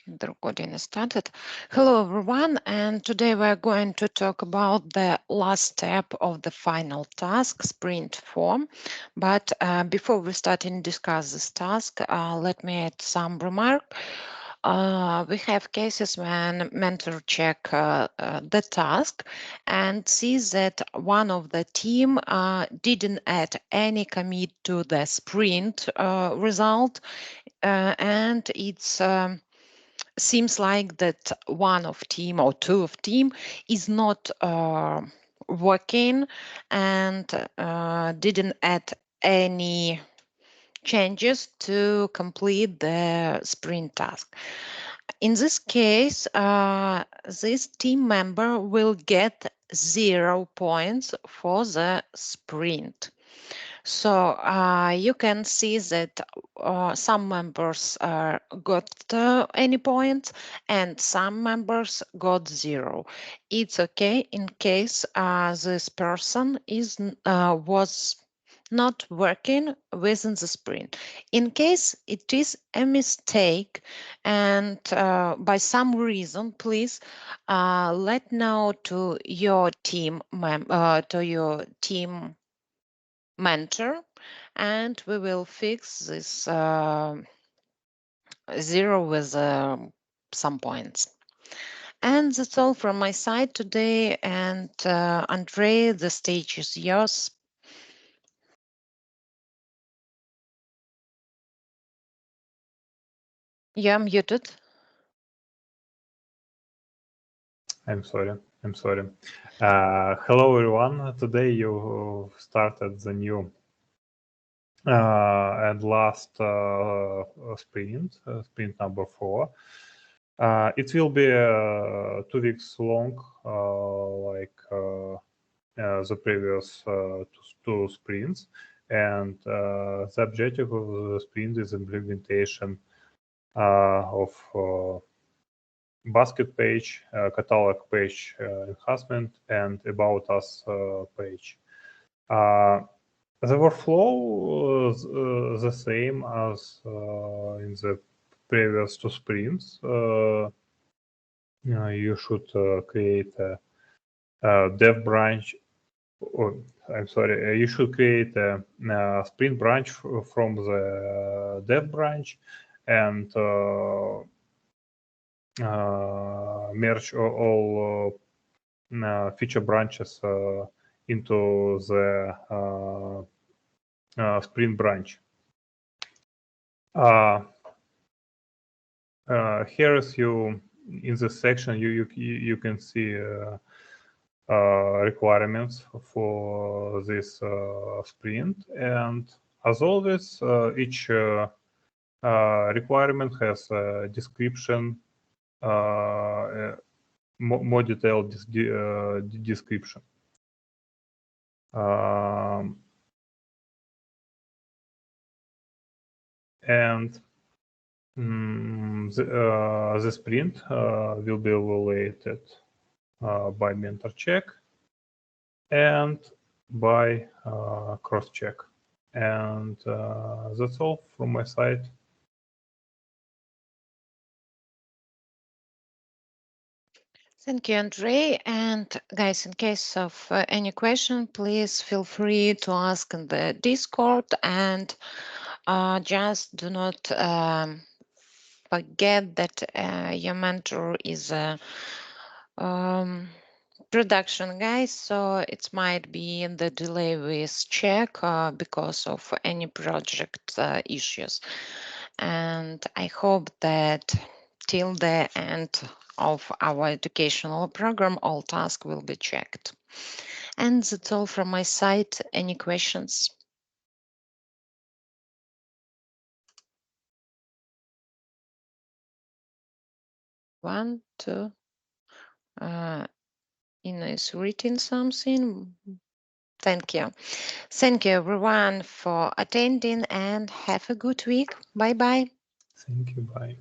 The recording is started. Hello, everyone, and today we're going to talk about the last step of the final task, sprint form. But before we start and discuss this task, let me add some remark. We have cases when mentor check the task and sees that one of the team didn't add any commit to the sprint result, and it's seems like that one of team or two of team is not working and didn't add any changes to complete the sprint task. In this case, this team member will get 0 points for the sprint. So you can see that some members got any points and some members got 0. It's okay in case this person was not working within the sprint. In case it is a mistake and by some reason, please let know to your team mentor, and we will fix this 0 with some points. And that's all from my side today. And Andrei, the stage is yours. You're muted. I'm sorry. Hello, everyone. Today you started the new and last sprint, sprint number 4. It will be 2 weeks long, like the previous two sprints. And the objective of the sprint is implementation of basket page, catalog page enhancement, and about us page. The workflow is the same as in the previous two sprints. You should create a dev branch. I'm sorry, you should create a sprint branch from the dev branch and merge all feature branches into the sprint branch. Here is you in this section you can see requirements for this sprint, and as always each requirement has a description, more detailed description. And the sprint will be evaluated by mentor check and by cross check. And that's all from my side. Thank you, Andrei. And guys, in case of any question, please feel free to ask in the Discord, and just do not forget that your mentor is a production guy, so it might be in the delay with check because of any project issues. And I hope that till the end of our educational program, all tasks will be checked. And that's all from my side. Any questions? One, two. Ina is reading something. Thank you. Thank you, everyone, for attending, and have a good week. Bye-bye. Thank you. Bye.